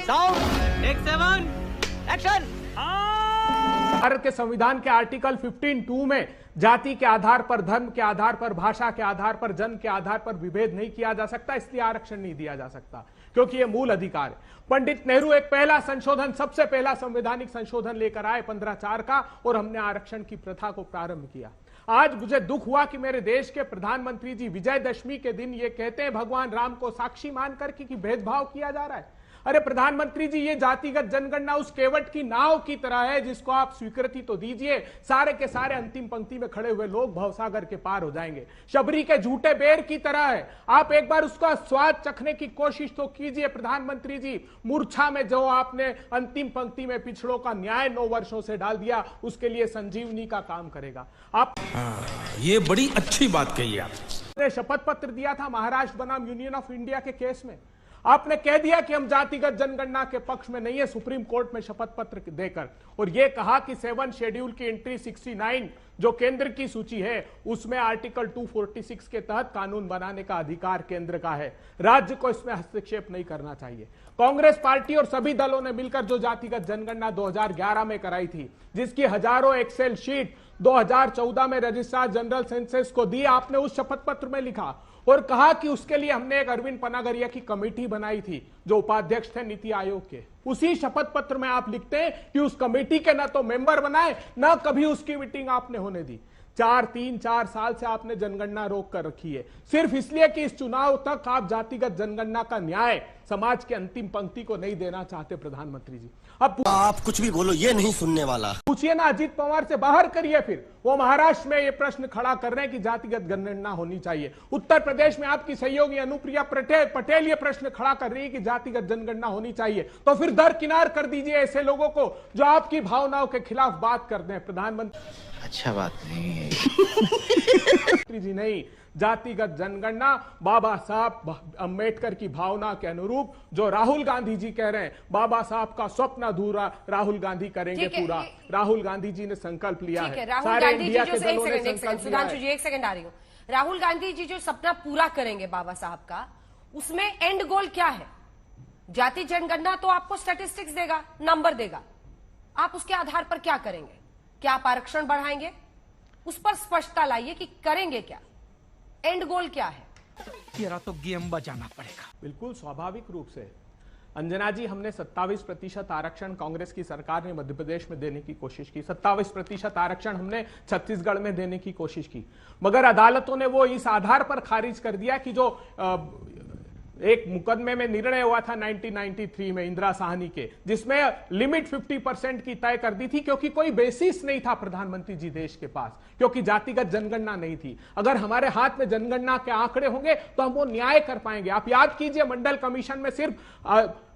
Sound take 7 action. Bharat के संविधान के आर्टिकल 15(2) में जाति के आधार पर, धर्म के आधार पर, भाषा के आधार पर, जन्म के आधार पर विभेद नहीं किया जा सकता, इसलिए आरक्षण नहीं दिया जा सकता क्योंकि यह मूल अधिकार है। पंडित नेहरू एक पहला संशोधन, सबसे पहला संवैधानिक संशोधन लेकर आए 15(4) का, और हमने आरक्षण की प्रथा को प्रारंभ किया। आज मुझे दुख हुआ कि मेरे देश के प्रधानमंत्री जी विजयदशमी के दिन ये कहते हैं भगवान राम को साक्षी मानकर कि भेदभाव किया जा रहा है। अरे प्रधानमंत्री जी, ये जातिगत जनगणना उस केवट की नाव की तरह है जिसको आप स्वीकृति तो दीजिए, सारे के सारे अंतिम पंक्ति में खड़े हुए लोग भवसागर के पार हो जाएंगे। शबरी के झूठे बेर की तरह है, आप एक बार उसका स्वाद चखने की कोशिश तो कीजिए प्रधानमंत्री जी। मूर्छा में जो आपने अंतिम पंक्ति में पिछड़ों का न्याय 9 वर्षों से डाल दिया, उसके लिए संजीवनी का काम करेगा। आप ये बड़ी अच्छी बात कही आपने। शपथ पत्र दिया था महाराष्ट्र बनाम यूनियन ऑफ इंडिया के केस में, आपने कह दिया कि हम जातिगत जनगणना के पक्ष में नहीं है सुप्रीम कोर्ट में शपथ पत्र देकर, और यह कहा कि 7 शेड्यूल की एंट्री 69 जो केंद्र की सूची है उसमें आर्टिकल 246 के तहत कानून बनाने का अधिकार केंद्र का है, राज्य को इसमें हस्तक्षेप नहीं करना चाहिए। कांग्रेस पार्टी और सभी दलों ने मिलकर जो जातिगत जनगणना 2011 में कराई थी, जिसकी हजारों एक्सेल शीट 2014 में रजिस्ट्रार जनरल सेंसस को दी, आपने उस शपथ पत्र में लिखा और कहा कि उसके लिए हमने एक अरविंद पनागरिया की कमेटी बनाई थी जो उपाध्यक्ष थे नीति आयोग के। उसी शपथ पत्र में आप लिखते हैं कि उस कमेटी के ना तो मेंबर बनाए, ना कभी उसकी मीटिंग आपने होने दी। 4 साल से आपने जनगणना रोक कर रखी है, सिर्फ इसलिए कि इस चुनाव तक आप जातिगत जनगणना का न्याय समाज के अंतिम पंक्ति को नहीं देना चाहते प्रधानमंत्री जी। अब आप कुछ भी बोलो, ये नहीं सुनने वाला। पूछिए ना अजीत पवार से, बाहर करिए फिर। वो महाराष्ट्र में ये प्रश्न खड़ा कर रहे हैं कि जातिगत जनगणना होनी चाहिए। उत्तर प्रदेश में आपकी सहयोगी अनुप्रिया पटेल ये प्रश्न खड़ा कर रही है कि जातिगत जनगणना होनी चाहिए। तो फिर दरकिनार कर दीजिए ऐसे लोगों को जो आपकी भावनाओं के खिलाफ बात करते हैं प्रधानमंत्री। अच्छा बात नहीं है जी। नहीं, जातिगत जनगणना बाबा साहब अंबेडकर की भावना के अनुरूप जो राहुल गांधी जी कह रहे हैं, बाबा साहब का स्वप्न अधूरा राहुल गांधी करेंगे पूरा। राहुल गांधी जी ने संकल्प लिया है, सारे इंडिया के दलों ने संकल्प लिया है। एक सेकंड आ रही हूँ। राहुल गांधी जी जो सपना पूरा करेंगे बाबा साहब का, उसमें एंड गोल क्या है? जाति जनगणना तो आपको स्टैटिस्टिक्स देगा, नंबर देगा, आप उसके आधार पर क्या करेंगे? क्या आप आरक्षण बढ़ाएंगे? उस पर स्पष्टता लाइए कि करेंगे क्या, एंड गोल क्या है? तेरा तो गेम बजाना पड़ेगा। बिल्कुल स्वाभाविक रूप से अंजना जी, हमने 27% आरक्षण कांग्रेस की सरकार ने मध्य प्रदेश में देने की कोशिश की, 27% आरक्षण हमने छत्तीसगढ़ में देने की कोशिश की, मगर अदालतों ने वो इस आधार पर खारिज कर दिया कि जो एक मुकदमे में निर्णय हुआ था 1993 में इंदिरा साहनी के, जिसमें लिमिट 50% की तय कर दी थी, क्योंकि कोई बेसिस नहीं था प्रधानमंत्री जी देश के पास, क्योंकि जातिगत जनगणना नहीं थी। अगर हमारे हाथ में जनगणना के आंकड़े होंगे तो हम वो न्याय कर पाएंगे। आप याद कीजिए, मंडल कमीशन में सिर्फ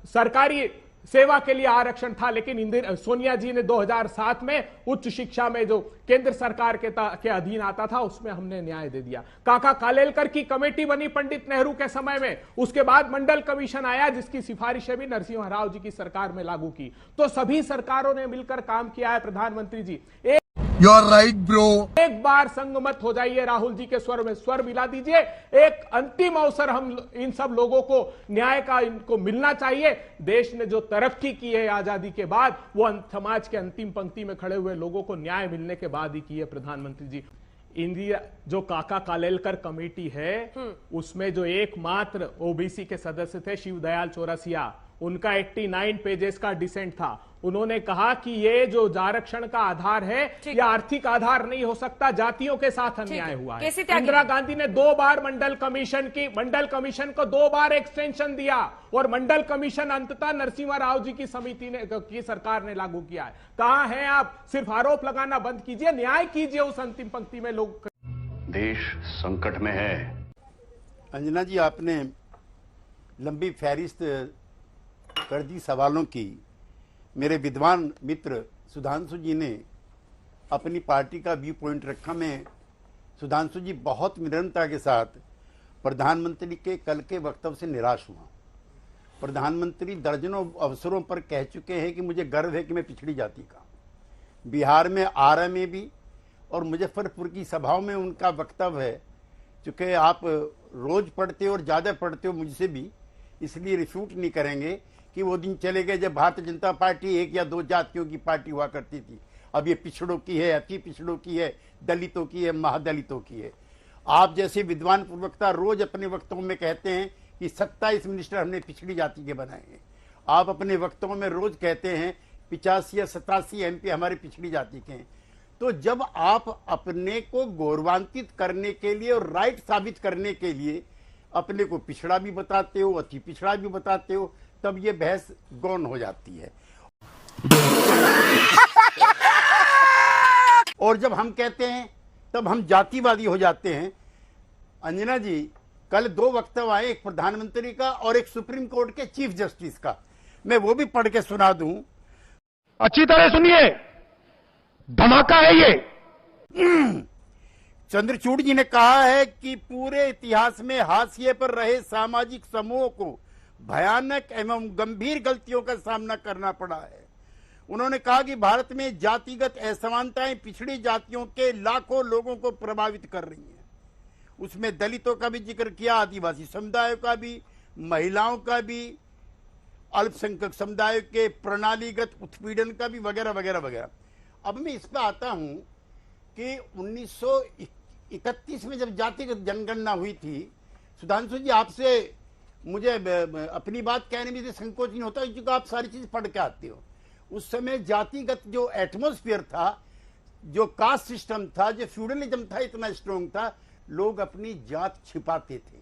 सरकारी सेवा के लिए आरक्षण था, लेकिन सोनिया जी ने 2007 में उच्च शिक्षा में जो केंद्र सरकार के अधीन आता था उसमें हमने न्याय दे दिया। काका कालेलकर की कमेटी बनी पंडित नेहरू के समय में, उसके बाद मंडल कमीशन आया जिसकी सिफारिशें भी नरसिंह राव जी की सरकार में लागू की। तो सभी सरकारों ने मिलकर काम किया है प्रधानमंत्री जी। You are right, bro. एक बार संगमत हो जाइए, राहुल जी के स्वर में स्वर मिला दीजिए। एक अंतिम अवसर हम इन सब लोगों को न्याय का इनको मिलना चाहिए। देश ने जो तरक्की की है आजादी के बाद, वो समाज के अंतिम पंक्ति में खड़े हुए लोगों को न्याय मिलने के बाद ही की है प्रधानमंत्री जी। इंडिया जो काका कालेलकर कमेटी है, उसमें जो एकमात्र ओबीसी के सदस्य थे शिवदयाल चौरसिया, उनका 89 पेजेस का डिसेंट था। उन्होंने कहा कि ये जो आरक्षण का आधार है, ये आर्थिक आधार नहीं हो सकता, जातियों के साथ अन्याय हुआ है। इंदिरा गांधी ने 2 बार मंडल कमीशन को 2 बार एक्सटेंशन दिया, और मंडल कमीशन अंततः नरसिम्हा राव जी की समिति ने की सरकार ने लागू किया है। कहां हैं आप? सिर्फ आरोप लगाना बंद कीजिए, न्याय कीजिए उस अंतिम पंक्ति में लोग। देश संकट में है। अंजना जी, आपने लंबी फहरिस्त कर दी सवालों की। मेरे विद्वान मित्र सुधांशु जी ने अपनी पार्टी का व्यू पॉइंट रखा। मैं सुधांशु जी बहुत निरंतरता के साथ प्रधानमंत्री के कल के वक्तव्य से निराश हुआ। प्रधानमंत्री दर्जनों अवसरों पर कह चुके हैं कि मुझे गर्व है कि मैं पिछड़ी जाति का। बिहार में, आरा में भी और मुजफ्फरपुर की सभाओं में उनका वक्तव्य है, चूंकि आप रोज पढ़ते हो और ज़्यादा पढ़ते हो मुझसे भी, इसलिए रिफ्यूट नहीं करेंगे कि वो दिन चले गए जब भारतीय जनता पार्टी एक या दो जातियों की पार्टी हुआ करती थी। अब ये पिछड़ों की है, अति पिछड़ों की है, दलितों की है, महादलितों की है। आप जैसे विद्वान प्रवक्ता रोज अपने वक्तों में कहते हैं कि 27 मिनिस्टर हमने पिछड़ी जाति के बनाए हैं। आप अपने वक्तों में रोज कहते हैं 85 या 87 MP हमारे पिछड़ी जाति के हैं। तो जब आप अपने को गौरवान्वित करने के लिए और राइट साबित करने के लिए अपने को पिछड़ा भी बताते हो, अति पिछड़ा भी बताते हो, तब ये बहस गौण हो जाती है। और जब हम कहते हैं तब हम जातिवादी हो जाते हैं। अंजना जी, कल 2 वक्तव्य आए, एक प्रधानमंत्री का और एक सुप्रीम कोर्ट के चीफ जस्टिस का। मैं वो भी पढ़ के सुना दूं। अच्छी तरह सुनिए, धमाका है ये। चंद्रचूड़ जी ने कहा है कि पूरे इतिहास में हाशिए पर रहे सामाजिक समूहों को भयानक एवं गंभीर गलतियों का सामना करना पड़ा है। उन्होंने कहा कि भारत में जातिगत असमानताएं पिछड़ी जातियों के लाखों लोगों को प्रभावित कर रही हैं। उसमें दलितों का भी जिक्र किया, आदिवासी समुदायों का भी, महिलाओं का भी, अल्पसंख्यक समुदायों के प्रणालीगत उत्पीड़न का भी, वगैरह वगैरह वगैरह। अब मैं इस पर आता हूं कि 1931 में जब जातिगत जनगणना हुई थी, सुधांशु जी आपसे मुझे अपनी बात कहने में संकोच नहीं होता क्योंकि आप सारी चीज पढ़ के आते हो। उस समय जातिगत जो एटमॉस्फेयर था, जो कास्ट सिस्टम था, जो फ्यूडलिज्म था, इतना स्ट्रॉन्ग था, लोग अपनी जात छिपाते थे।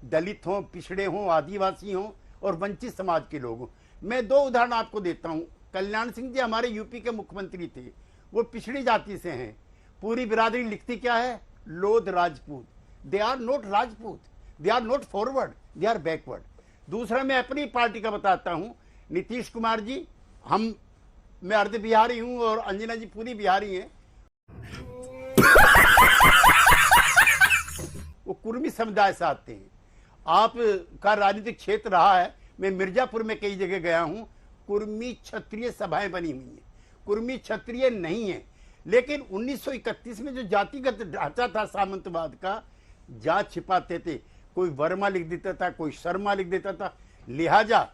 दलित हों, पिछड़े हों, आदिवासी हों और वंचित समाज के लोग हों। मैं 2 उदाहरण आपको देता हूं। कल्याण सिंह जी हमारे यूपी के मुख्यमंत्री थे, वो पिछड़ी जाति से हैं। पूरी बिरादरी लिखती क्या है? Lodh Rajput. They are not Rajput, they are not forward, they are backward. दूसरा मैं अपनी पार्टी का बताता हूं। नीतीश कुमार जी, मैं अर्ध बिहारी हूं और अंजना जी पूरी बिहारी हैं। वो कुर्मी समुदाय से आते हैं। आपका राजनीतिक क्षेत्र रहा है, मैं मिर्जापुर में कई जगह गया हूं, कुर्मी क्षत्रिय सभाएं बनी हुई हैं। कुर्मी क्षत्रिय नहीं है, लेकिन 1931 में जो जातिगत ढांचा था सामंतवाद का, जात छिपाते थे। कोई वर्मा लिख देता था, कोई शर्मा लिख देता था। लिहाजा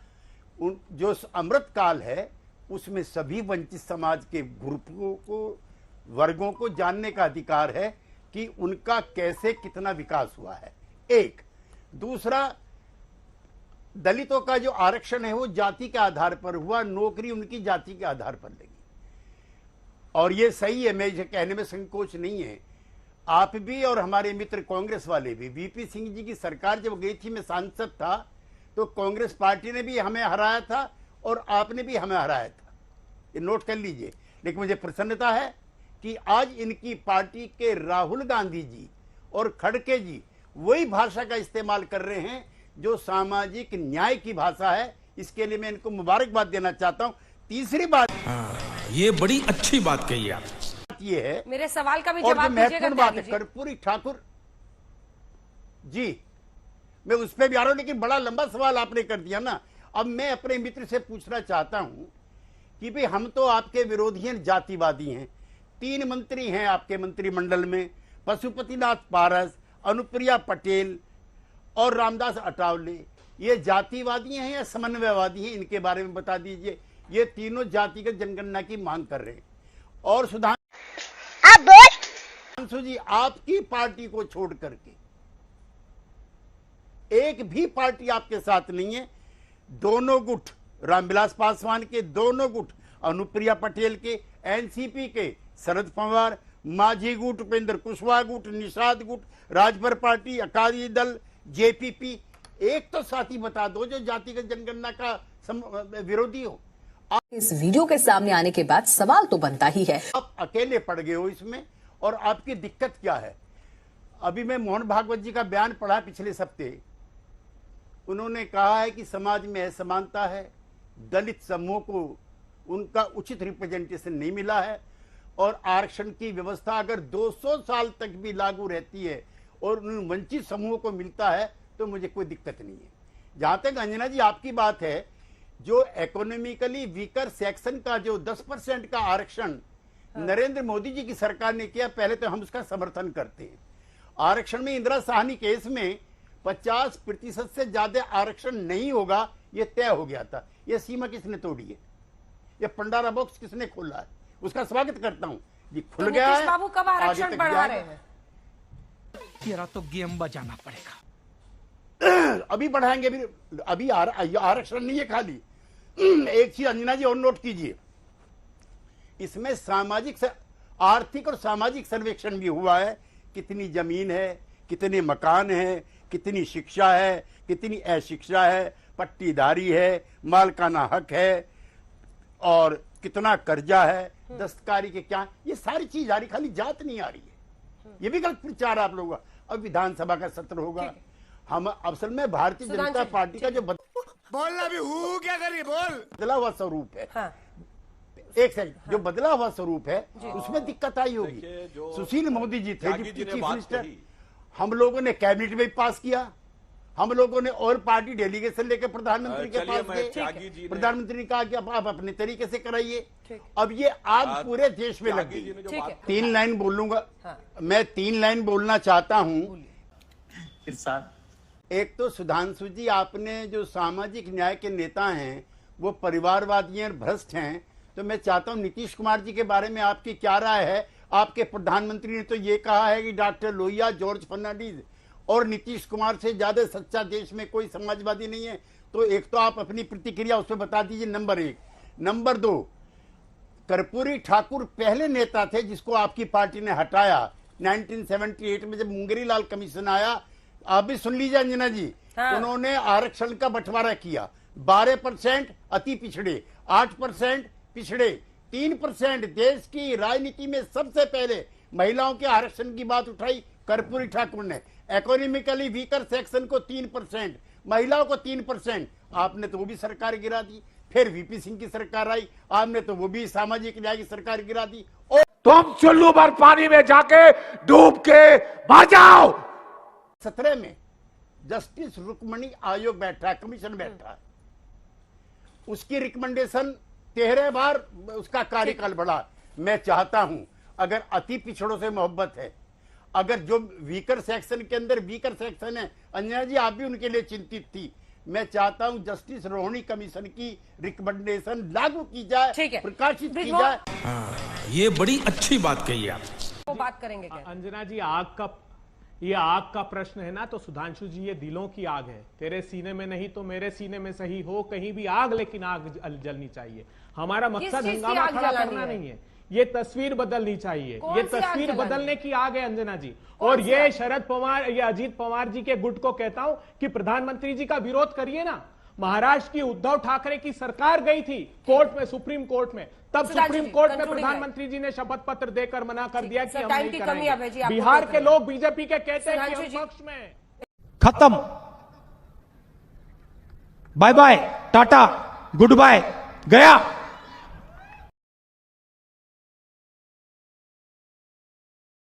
जो अमृत काल है उसमें सभी वंचित समाज के ग्रुपों को, वर्गों को जानने का अधिकार है कि उनका कैसे कितना विकास हुआ है। एक दूसरा, दलितों का जो आरक्षण है वो जाति के आधार पर हुआ, नौकरी उनकी जाति के आधार पर लगी और ये सही है, मैं इसे कहने में संकोच नहीं है। आप भी और हमारे मित्र कांग्रेस वाले भी, वीपी सिंह जी की सरकार जब गई थी, मैं सांसद था, तो कांग्रेस पार्टी ने भी हमें हराया था और आपने भी हमें हराया था, ये नोट कर लीजिए। लेकिन मुझे प्रसन्नता है कि आज इनकी पार्टी के राहुल गांधी जी और खड़गे जी वही भाषा का इस्तेमाल कर रहे हैं जो सामाजिक न्याय की भाषा है। इसके लिए मैं इनको मुबारकबाद देना चाहता हूं। तीसरी बात, ये बड़ी अच्छी बात कही आप। ये है मेरे सवाल का भी और जवाब जो महत्वपूर्ण बात है, कर्पूरी ठाकुर जी, मैं उस पर भी आ रहा हूं, लेकिन बड़ा लंबा सवाल आपने कर दिया ना। अब मैं अपने मित्र से पूछना चाहता हूं कि भाई हम तो आपके विरोधी हैं, जातिवादी हैं। 3 मंत्री हैं आपके मंत्रिमंडल में, पशुपतिनाथ पारस, अनुप्रिया पटेल और रामदास अठावले। ये जातिवादी हैं या समन्वयवादी हैं? इनके बारे में बता दीजिए। ये तीनों जातिगत जनगणना की मांग कर रहे हैं। और सुधांशु जी, आपकी पार्टी को छोड़ करके एक भी पार्टी आपके साथ नहीं है। दोनों गुट, रामविलास पासवान के दोनों गुट, अनुप्रिया पटेल के, एनसीपी के शरद पवार, माझी गुट, उपेंद्र कुशवाहा गुट, निषाद गुट, राजभर पार्टी, अकाली दल, जेपीपी, एक तो साथी बता दो जो जातिगत जनगणना का विरोधी हो। इस वीडियो के सामने आने के बाद सवाल तो बनता ही है, आप अकेले पड़ गए हो इसमें और आपकी दिक्कत क्या है? अभी मैं मोहन भागवत जी का बयान पढ़ा पिछले हफ्ते। उन्होंने कहा है कि समाज में असमानता है, दलित समूह को उनका उचित रिप्रेजेंटेशन नहीं मिला है और आरक्षण की व्यवस्था अगर 200 साल तक भी लागू रहती है और उन वंचित समूहों को मिलता है तो मुझे कोई दिक्कत नहीं है। जहां तक अंजना जी आपकी बात है, जो इकोनॉमिकली वीकर सेक्शन का जो 10% का आरक्षण नरेंद्र मोदी जी की सरकार ने किया, पहले तो हम उसका समर्थन करते हैं। आरक्षण में इंदिरा साहनी केस में 50% से ज्यादा आरक्षण नहीं होगा, ये तय हो गया था। ये सीमा किसने तोड़ी है? ये पंडारा बॉक्स किसने खोला है? उसका स्वागत करता हूं। ये खुल तो गया नीतीश है, बाबू कब आगे आरक्षण तक बढ़ा जाएगा। रहे हैं? तेरा तो गेम बजाना पड़ेगा। अभी बढ़ाएंगे, अभी आरक्षण नहीं है खाली। एक चीज अंजना जी और नोट कीजिए, इसमें आर्थिक और सामाजिक सर्वेक्षण भी हुआ है। कितनी जमीन है, कितने मकान है, कितनी शिक्षा है, कितनी अशिक्षा है, पट्टीदारी है, मालकाना हक है, और कितना कर्जा है, दस्तकारी के क्या, ये सारी चीज आ रही, खाली जात नहीं आ रही है। ये भी गलत प्रचार आप लोगों का। अब विधानसभा का सत्र होगा, हम असल में भारतीय जनता पार्टी का जो बोलना भी हूँ क्या करिए बोल बदला हुआ स्वरूप है, हाँ। एक सेकंड, जो बदला हुआ स्वरूप है उसमें दिक्कत आई होगी। सुशील मोदी जी थे डिप्टी चीफ मिनिस्टर, हम लोगों ने कैबिनेट में पास किया, हम लोगों ने ऑल पार्टी डेलीगेशन लेकर प्रधानमंत्री के पास गए, प्रधानमंत्री ने कहा कि आप अपने तरीके से कराइए। अब ये आग पूरे देश में लग गई। 3 लाइन बोलूंगा, मैं 3 लाइन बोलना चाहता हूं। एक तो सुधांशु जी, आपने जो सामाजिक न्याय के नेता हैं वो परिवारवादी और भ्रष्ट हैं, तो मैं चाहता हूं नीतीश कुमार जी के बारे में आपकी क्या राय है? आपके प्रधानमंत्री ने तो ये कहा है कि डॉक्टर लोहिया, जॉर्ज फर्नांडिस और नीतीश कुमार से ज्यादा सच्चा देश में कोई समाजवादी नहीं है। तो एक तो आप अपनी प्रतिक्रिया उस पर बता दीजिए, नंबर 1। नंबर 2, कर्पूरी ठाकुर पहले नेता थे जिसको आपकी पार्टी ने हटाया 1978 में, जब मुंगेरीलाल कमीशन आया। आप भी सुन लीजिए अंजना जी, उन्होंने आरक्षण का बंटवारा किया। 12% अति पिछड़े, 8% पिछड़े, 3% देश की राजनीति में सबसे पहले महिलाओं के आरक्षण की बात उठाई कर्पूरी ठाकुर ने। इकोनॉमिकली वीकर सेक्शन को 3%, महिलाओं को 3%, आपने तो वो भी सरकार गिरा दी। फिर वीपी सिंह की सरकार आई, आपने तो वो भी सामाजिक न्याय की सरकार गिरा दी। और तुम चुल्लू भर पानी में जाके डूब के मर जाओ। 17 में जस्टिस रुक्मणी आयोग बैठा, कमीशन बैठा, उसकी रिकमेंडेशन 13 बार उसका कार्यकाल बढ़ा। मैं चाहता हूं, अगर अति पिछड़ों से मोहब्बत है, अगर जो वीकर सेक्शन के अंदर वीकर सेक्शन है, अंजना जी आप भी उनके लिए चिंतित थी, मैं चाहता हूं जस्टिस रोहिणी कमीशन की रिकमेंडेशन लागू की जाए, प्रकाशित की जाए। ये बड़ी अच्छी बात कही आप। वो बात करेंगे क्या? अंजना जी, ये आग का प्रश्न है ना, तो सुधांशु जी ये दिलों की आग है। तेरे सीने में नहीं तो मेरे सीने में सही हो, कहीं भी आग, लेकिन आग जलनी चाहिए। हमारा मकसद हंगामा खड़ा करना नहीं है, ये तस्वीर बदलनी चाहिए। ये तस्वीर बदलने की आग है अंजना जी। और ये शरद पवार, ये अजीत पवार जी के गुट को कहता हूं कि प्रधानमंत्री जी का विरोध करिए ना। महाराष्ट्र की उद्धव ठाकरे की सरकार गई थी कोर्ट में, सुप्रीम कोर्ट में, तब सुप्रीम कोर्ट में प्रधानमंत्री जी ने शपथ पत्र देकर मना कर दिया कि हम नहीं करेंगे। बिहार के लोग बीजेपी के कहते हैं कि हम पक्ष में। खत्म, bye bye, tata, goodbye, गया।